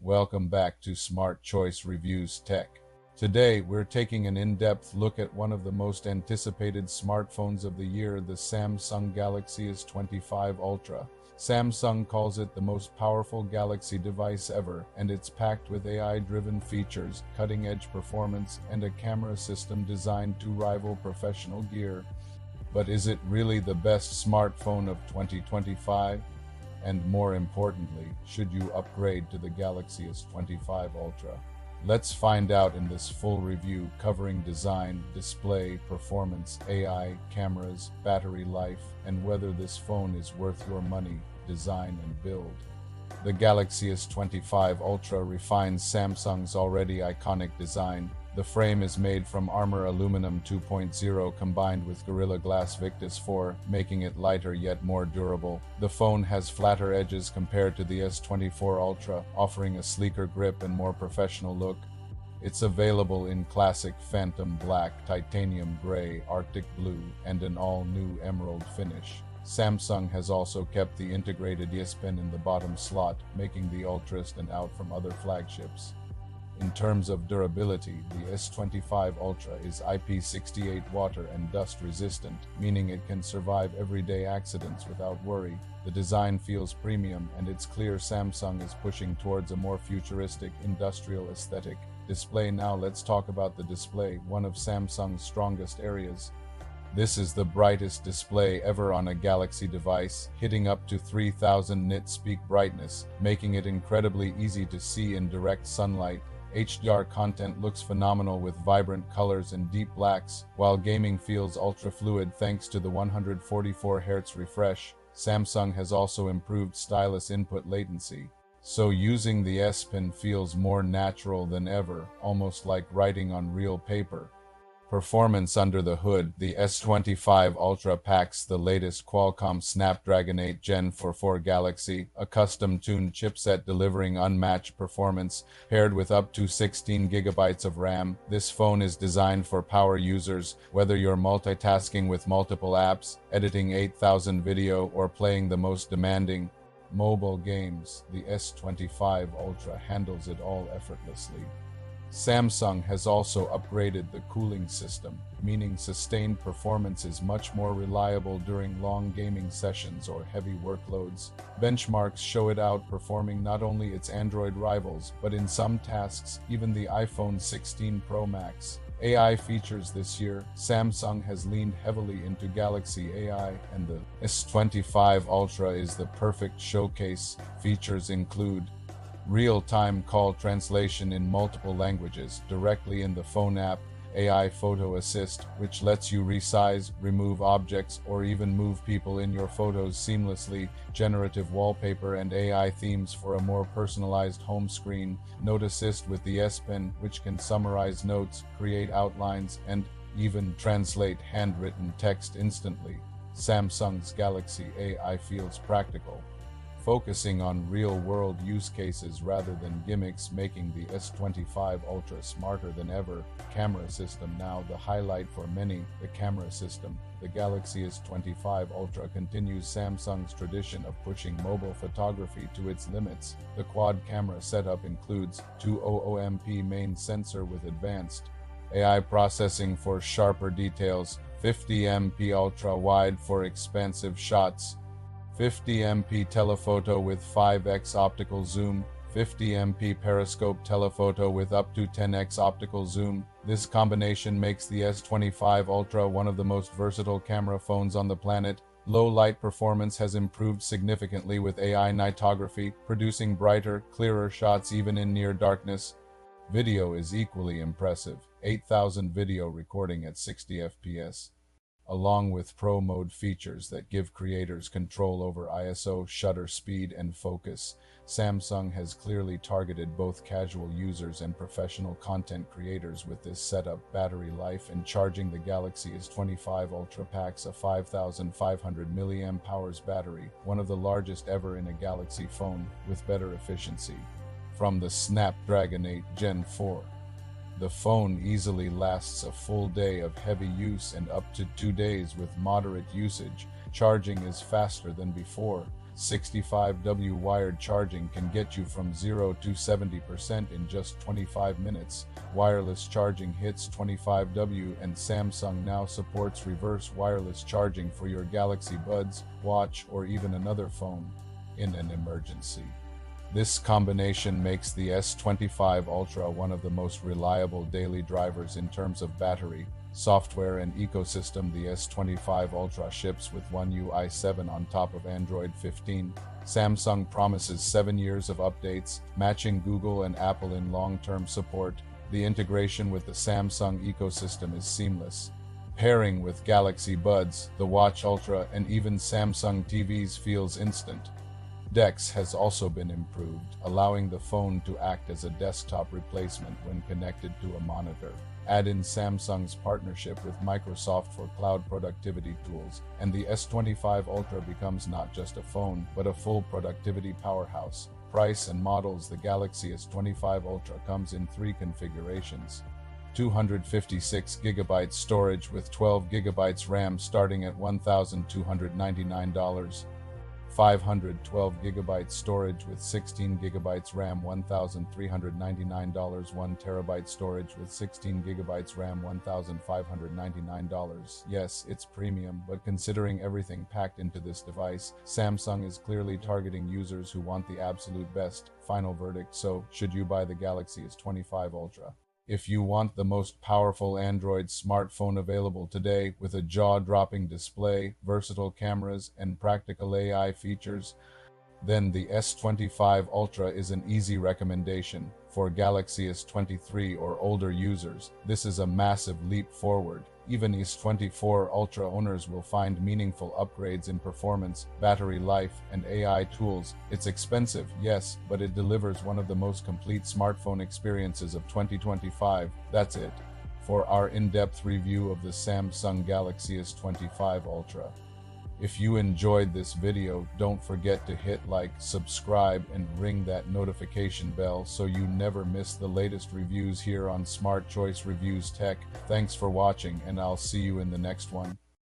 Welcome back to Smart Choice Reviews Tech. Today, we're taking an in-depth look at one of the most anticipated smartphones of the year, the Samsung Galaxy S25 Ultra. Samsung calls it the most powerful Galaxy device ever, and it's packed with AI-driven features, cutting-edge performance, and a camera system designed to rival professional gear. But is it really the best smartphone of 2025? And more importantly, should you upgrade to the Galaxy S25 Ultra? Let's find out in this full review covering design, display, performance, AI, cameras, battery life, and whether this phone is worth your money, design and build. The Galaxy S25 Ultra refines Samsung's already iconic design. The frame is made from Armor Aluminum 2.0 combined with Gorilla Glass Victus 4, making it lighter yet more durable. The phone has flatter edges compared to the S24 Ultra, offering a sleeker grip and more professional look. It's available in classic Phantom Black, Titanium Gray, Arctic Blue, and an all-new Emerald finish. Samsung has also kept the integrated S Pen in the bottom slot, making the Ultra stand out from other flagships. In terms of durability, the S25 Ultra is IP68 water and dust resistant, meaning it can survive everyday accidents without worry. The design feels premium, and it's clear Samsung is pushing towards a more futuristic, industrial aesthetic. Display. Now let's talk about the display, one of Samsung's strongest areas. This is the brightest display ever on a Galaxy device, hitting up to 3000 nits peak brightness, making it incredibly easy to see in direct sunlight. HDR content looks phenomenal with vibrant colors and deep blacks, while gaming feels ultra-fluid thanks to the 144 Hz refresh. Samsung has also improved stylus input latency, so using the S Pen feels more natural than ever, almost like writing on real paper. Performance under the hood, the S25 Ultra packs the latest Qualcomm Snapdragon 8 Gen 4 Galaxy, a custom-tuned chipset delivering unmatched performance, paired with up to 16 GB of RAM. This phone is designed for power users, whether you're multitasking with multiple apps, editing 8,000 video, or playing the most demanding mobile games. The S25 Ultra handles it all effortlessly. Samsung has also upgraded the cooling system, meaning sustained performance is much more reliable during long gaming sessions or heavy workloads. Benchmarks show it outperforming not only its Android rivals, but in some tasks, even the iPhone 16 Pro Max. AI features this year, Samsung has leaned heavily into Galaxy AI, and the S25 Ultra is the perfect showcase. Features include real-time call translation in multiple languages directly in the phone app, AI Photo Assist, which lets you resize, remove objects, or even move people in your photos seamlessly, generative wallpaper and AI themes for a more personalized home screen, Note Assist with the S Pen, which can summarize notes, create outlines, and even translate handwritten text instantly. Samsung's Galaxy AI feels practical, focusing on real-world use cases rather than gimmicks, making the S25 Ultra smarter than ever. Camera system. Now the highlight for many, the camera system. The Galaxy S25 Ultra continues Samsung's tradition of pushing mobile photography to its limits. The quad camera setup includes 200MP main sensor with advanced AI processing for sharper details, 50MP ultra-wide for expansive shots, 50MP telephoto with 5x optical zoom, 50MP periscope telephoto with up to 10x optical zoom. This combination makes the S25 Ultra one of the most versatile camera phones on the planet. Low light performance has improved significantly with AI nightography, producing brighter, clearer shots even in near darkness. Video is equally impressive, 8,000 video recording at 60 FPS. Along with Pro Mode features that give creators control over ISO, shutter speed, and focus. Samsung has clearly targeted both casual users and professional content creators with this setup. Battery life and charging. The Galaxy S25 Ultra packs a 5,500 mAh battery, one of the largest ever in a Galaxy phone, with better efficiency from the Snapdragon 8 Gen 4. The phone easily lasts a full day of heavy use and up to 2 days with moderate usage. Charging is faster than before. 65W wired charging can get you from 0 to 70% in just 25 minutes. Wireless charging hits 25W, and Samsung now supports reverse wireless charging for your Galaxy Buds, watch, or even another phone in an emergency. This combination makes the S25 Ultra one of the most reliable daily drivers in terms of battery, software, and ecosystem. The S25 Ultra ships with One UI 7 on top of Android 15. Samsung promises 7 years of updates, matching Google and Apple in long-term support. The integration with the Samsung ecosystem is seamless. Pairing with Galaxy Buds, the Watch Ultra, and even Samsung TVs feels instant. DeX has also been improved, allowing the phone to act as a desktop replacement when connected to a monitor. Add in Samsung's partnership with Microsoft for cloud productivity tools, and the S25 Ultra becomes not just a phone, but a full productivity powerhouse. Price and models: the Galaxy S25 Ultra comes in 3 configurations. 256GB storage with 12GB RAM starting at $1,299. 512GB storage with 16GB RAM, $1,399. 1TB storage with 16GB RAM, $1,599. Yes, it's premium, but considering everything packed into this device, Samsung is clearly targeting users who want the absolute best. Final verdict: so, should you buy the Galaxy S25 Ultra? If you want the most powerful Android smartphone available today, with a jaw-dropping display, versatile cameras, and practical AI features, then the S25 Ultra is an easy recommendation. For Galaxy S23 or older users, this is a massive leap forward. Even S24 Ultra owners will find meaningful upgrades in performance, battery life, and AI tools. It's expensive, yes, but it delivers one of the most complete smartphone experiences of 2025. That's it for our in-depth review of the Samsung Galaxy S25 Ultra. If you enjoyed this video, don't forget to hit like, subscribe, and ring that notification bell so you never miss the latest reviews here on Smart Choice Reviews Tech. Thanks for watching, and I'll see you in the next one.